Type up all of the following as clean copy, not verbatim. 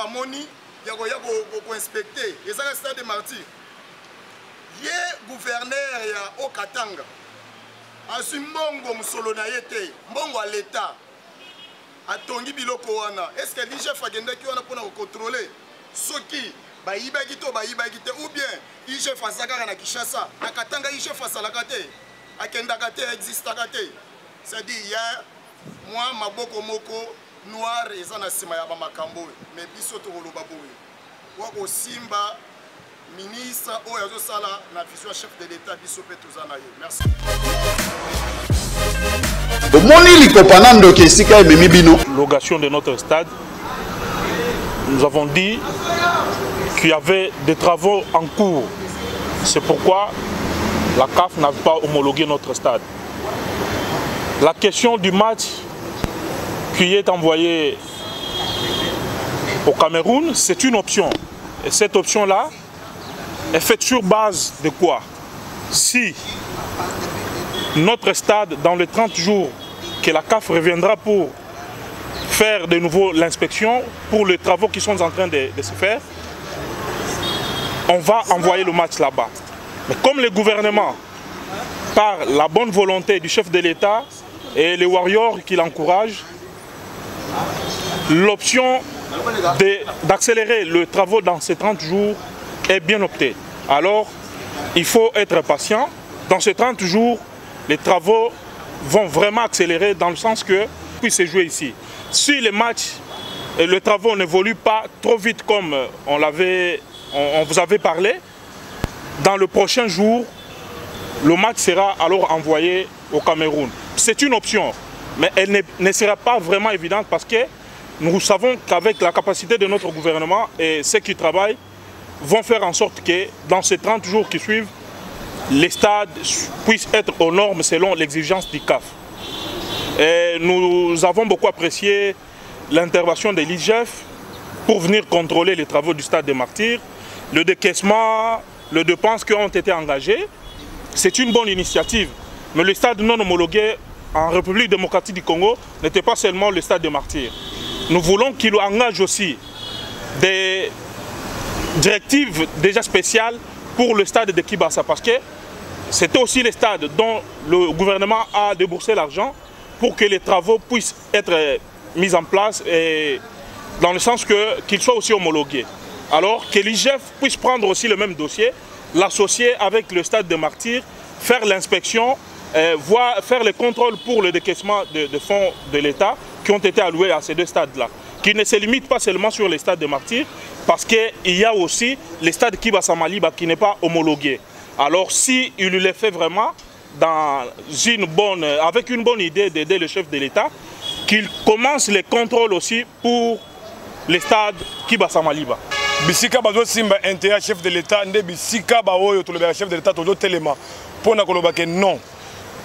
amoni ya ko inspecter ezaka stade de Martyr ye gouverneur ya Okatanga asu mbongo musolo na yete mbongo a l'état atongi biloko wana est-ce que l'IGF agendaki wana pona ko contrôler soki bayibaki to bayibaki te ou bien IGF azaka na Kinshasa na Katanga IGF asalaka te akendaka te existaka te c'est-à-dire il y a moi maboko moko noir eza na sima ya ba makambo mais biso to koloba boye wako simba ministre oyo azosala na vision chef de l'état biso pe tozana yo merci. Logation de notre stade, nous avons dit qu'il y avait des travaux en cours. C'est pourquoi la CAF n'a pas homologué notre stade. La question du match qui est envoyé au Cameroun, c'est une option. Et cette option-là est faite sur base de quoi? Si notre stade, dans les 30 jours que la CAF reviendra pour faire de nouveau l'inspection, pour les travaux qui sont en train de se faire, on va envoyer le match là-bas. Mais comme le gouvernement, par la bonne volonté du chef de l'État et les warriors qui l'encouragent, l'option d'accélérer les travaux dans ces 30 jours est bien optée. Alors, il faut être patient. Dans ces 30 jours, les travaux vont vraiment accélérer dans le sens que puisse se jouer ici. Si les matchs et les travaux n'évoluent pas trop vite comme on vous avait parlé, dans le prochain jour, le match sera alors envoyé au Cameroun. C'est une option, mais elle ne sera pas vraiment évidente parce que nous savons qu'avec la capacité de notre gouvernement et ceux qui travaillent, vont faire en sorte que dans ces 30 jours qui suivent, les stades puissent être aux normes selon l'exigence du CAF. Et nous avons beaucoup apprécié l'intervention de l'IGF pour venir contrôler les travaux du stade des Martyrs, le décaissement, les dépenses qui ont été engagées. C'est une bonne initiative. Mais le stade non homologué en République démocratique du Congo n'était pas seulement le stade des Martyrs. Nous voulons qu'il engage aussi des directives déjà spéciales pour le stade de Kibasa parce que c'était aussi le stade dont le gouvernement a déboursé l'argent pour que les travaux puissent être mis en place et dans le sens qu'ils soient aussi homologués. Alors que l'IGF puisse prendre aussi le même dossier, l'associer avec le stade de Martyrs, faire l'inspection, faire les contrôles pour le décaissement de fonds de l'État qui ont été alloués à ces deux stades-là, qui ne se limitent pas seulement sur les stades de Martyrs, parce qu'il y a aussi le stade Kibasa Maliba qui n'est pas homologué. Alors si il le fait vraiment avec une bonne idée d'aider le chef de l'État, qu'il commence les contrôles aussi pour les stades Kibasa Maliba. Bisika bazo simba intérêt chef de l'État, nde bisika baoyo to le chef de l'État tozo telema pona koloba ke non.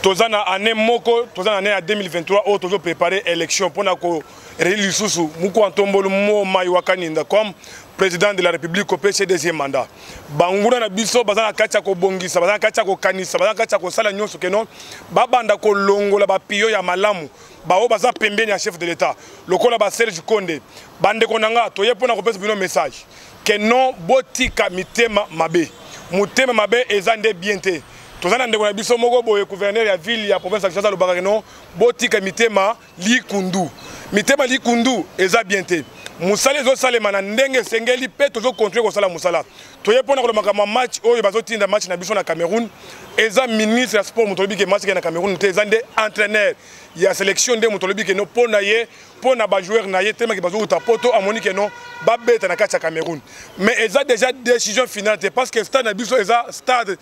Tozana année moko, tozana année à 2023 o tozo préparer élection pona ko réélu susu muko antombolo mo mai wakaninda comme président de la République au deuxième mandat. Banguna na biso bazana kacha ko bongisa, bazana kacha ko kanisa, bazana kacha ko sala nyonso ke non. Babanda ko longola ba piyo ya malamu. Bao baza pembeni ya chef de l'État. Lokola ba Serge Konde. Bande konanga toye pona ko pesa bino message. Que non botika mitema mabe. Mutema mabe ezande bienté. Tozana ndeko na biso moko boye gouverneur ya ville ya province ya Kinshasa lo bakano botika mitema likundu. Mitema likundu eza bienté. Musala zo salema na ndenge sengeli pe tozo contrôler ko sala musala. Toye pona ko makama match oyo bazotinda match na biso na Cameroun eza ministre ya sport mutolobi ke match na Cameroun te ezande entraîneur ya sélection de mutolobi ke no pona ye pona ba joueur na ye tema ke bazo uta poto amoni ke no ba beta na kati ya Cameroun. Mais eza déjà décision finale parce que stade na biso eza stade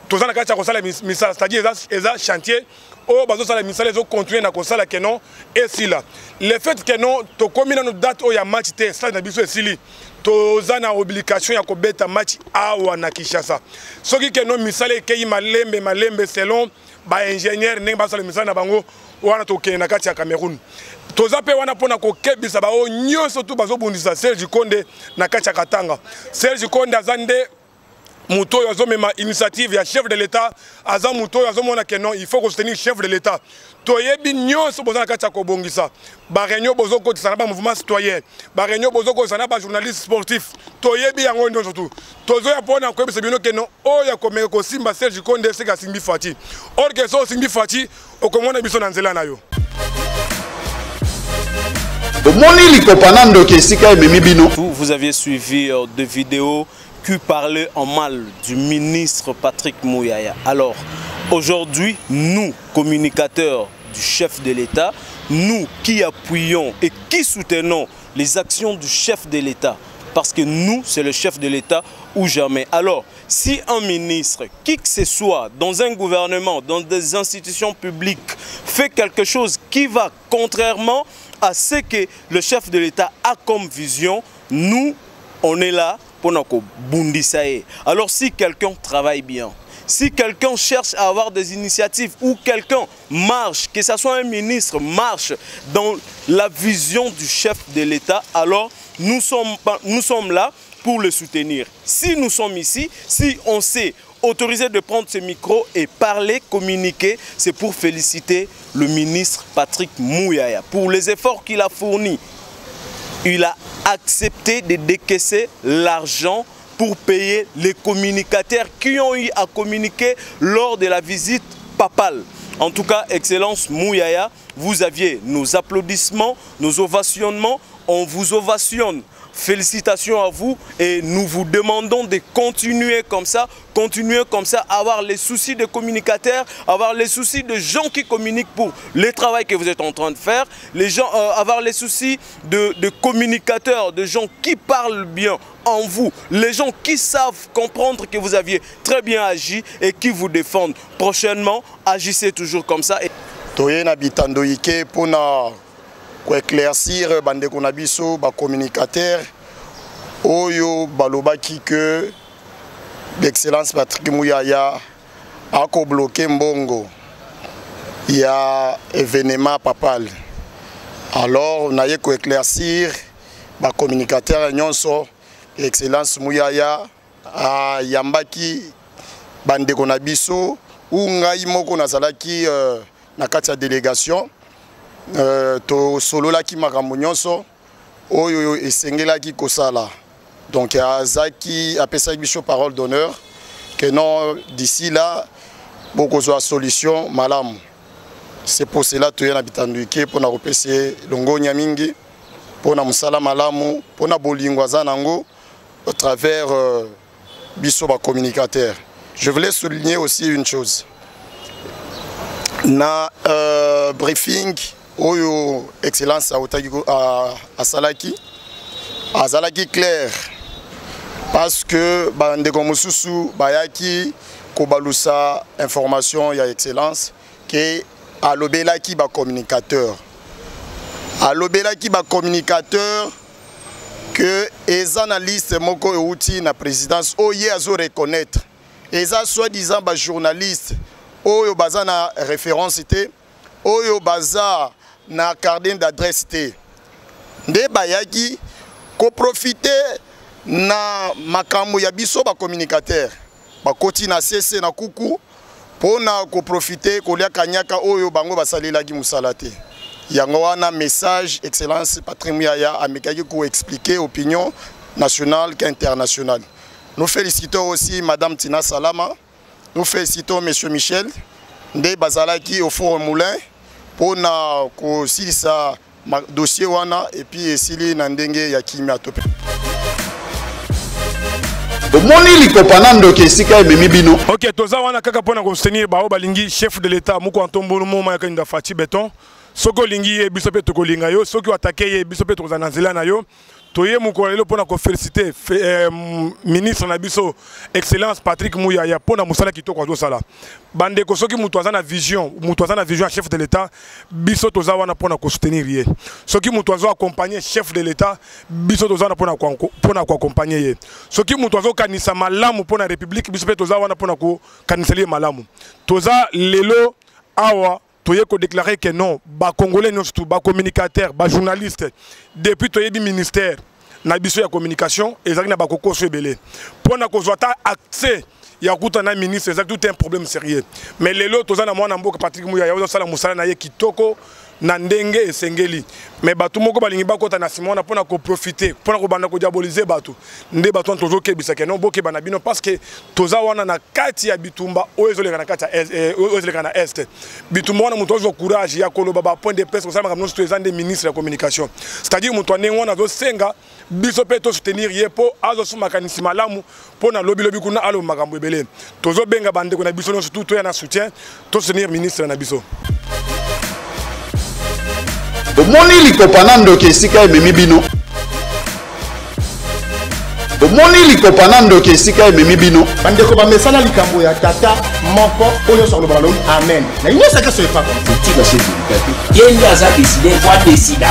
tozana kati ya ko sala misala c'est-à-dire eza chantier o bazo sala misala zo continuer na ko sala ke non et si là le fait que non to komina no date o ya match te stade na biso esili tozana obligation ya ko beta match awa na Kinshasa soki ke non misala ke malembe selon ba ingénieur ndenge ba sala misala na bango wana to ke na kati ya Cameroun toza pe wana pona ko kebisa ba o nyonso tu bazo bundisa Serge Konde na kati ya Katanga Serge Konde azande Mouto yazo mema initiative ya chef de l'État aza Mouto yazo mona que non il faut soutenir chef de l'État toyebi nyonso bozana kati ko bongisa ba réunion bozo ko tsana ba mouvement citoyen ba réunion bozo ko tsana ba journaliste sportif toyebi yango ndo surtout tozo ya pona ko ebisa bino que non o ya ko meko simba Serge Konde se ka simbi fati or que so simbi fati o ko mona biso na nzela na yo Vous aviez suivi des vidéos qui parlaient en mal du ministre Patrick Mouyaya. Alors, aujourd'hui, nous, communicateurs du chef de l'État, nous qui appuyons et qui soutenons les actions du chef de l'État, parce que nous, c'est le chef de l'État ou jamais. Alors, si un ministre, qui que ce soit, dans un gouvernement, dans des institutions publiques, fait quelque chose qui va contrairement à ce que le chef de l'État a comme vision, nous, on est là pour nous bundissaye. Alors si quelqu'un travaille bien, si quelqu'un cherche à avoir des initiatives ou quelqu'un marche, que ce soit un ministre, marche dans la vision du chef de l'État, alors nous sommes là pour le soutenir. Si nous sommes ici, si on s'est autorisé de prendre ce micro et parler, communiquer, c'est pour féliciter le ministre Patrick Mouyaya pour les efforts qu'il a fournis. Il a accepté de décaisser l'argent pour payer les communicateurs qui ont eu à communiquer lors de la visite papale. En tout cas, Excellence Mouyaya, vous aviez nos applaudissements, nos ovationnements, on vous ovationne. Félicitations à vous et nous vous demandons de continuer comme ça, avoir les soucis de communicateurs, avoir les soucis de gens qui communiquent pour le travail que vous êtes en train de faire, les gens, avoir les soucis de communicateurs, de gens qui parlent bien en vous, les gens qui savent comprendre que vous aviez très bien agi et qui vous défendent. Prochainement, agissez toujours comme ça. Pour éclaircir bande konabiso ba communicateur oyo balobaki que l'excellence Patrick Mouyaya a ko bloqué mbongo il y a événement papal. Alors on a eu ko éclaircir ba communicateur nyonso l'excellence Mouyaya a yambaki bande konabiso ou ngai moko nazalaki na kati ya délégation to solo la ki makambo nyonso oyo esengelaki kosala donc azaki apesa biso parole d'honneur que non d'ici là beaucoup de solution malamu. C'est pour cela que na bitanduike pour na repese longonya mingi pour na musala malamu pour na bolingwa zanango au travers biso ba communicateur. Je voulais souligner aussi une chose na briefing Oyo excellence à Salaki clair parce que bande comme Soussou bayaki kobalusa information ya excellence que alobelaki ba communicateur que les analystes moko euti na présidence oye azo reconnaître eza soi-disant ba journaliste oyo bazana référence était oyo baza na carnet d'adresse te nde bayaki ko profiter na makambo ya biso ba communicateur ba koti na CC na kuku pona ko profiter ko lia kanyaka oyo bango basalelaki musala te yango wana message excellence Patrick Mouyaya amekaki ko expliquer opinion nationale qu'internationale. Nous félicitons aussi madame Tina Salama, nous félicitons monsieur Michel nde bazalaki au Forum Moulin pour na ko silisa dossier wana et puis esili na ndenge ya kimia to. Ok, toza wana kaka pona ko soutenir ba balingi chef de l'état muko antombolo moma ya kanda Fati Beton. Soko lingi e biso pe to kolinga yo, soki attaquer e biso pe to za nzela na yo. Toye muko lelo pona ko féliciter ministre na biso excellence Patrick Mouyaya pona musala kitoko zo sala. Bande ko soki mutu azana vision chef de l'état biso toza wana pona ko soutenir ye. Soki mutu azo accompagner chef de l'état biso toza wana pona ko accompagner ye. Soki mutu azo kanisa malamu pona république biso pe toza wana pona ko kaniseli malamu. Toza lelo awa toye ko déclarer que non ba congolais non surtout ba communicateur ba journaliste depuis toye bi ministère na biso ya communication ezali na bakokoso ebele pona kozwa ta accès ya kutana ministre c'est tout un problème sérieux mais lelo tozana mwana mboka Patrick Muyaya ozo sala musala na ye kitoko na ndenge esengeli mais batu moko balingi bakota na simona pona ko profiter pona ko banda ko diaboliser batu nde batu tozo kebisa ke non boke bana bino parce que toza wana na kati ya bitumba oyezoleka na kati ya oyezoleka na est bitumba wana muto zo courage ya koloba ba point de presse ko sala kamno toza des ministres de la communication c'est-à-dire muto ane wana zo senga biso pe to soutenir ye po azo suma kanisi malamu pona lobi kuna alo makambo ebele tozo benga bande ko na biso no surtout to ya na soutien to soutenir ministre na biso. Omoni likopanando ke sika ememi bino. Omoni likopanando ke sika ememi bino. Bande ko ba mesana likambo ya tata moko oyo sur le ballon. Amen. Na ino saka so efa. Tika chef du Yendi aza décidé quoi décider.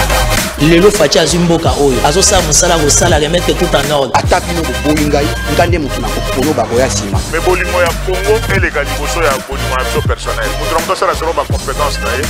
Lelo facha azimboka oyo. Azo sa musala ko sala remettre tout en ordre. Attaque no ko bolingai, ngande mutu na ko pono ba ko ya sima. Mais bolimo ya Congo et les galiboso ya bolimo ya personnel. Mutu na mto sala zero ba compétence na ye.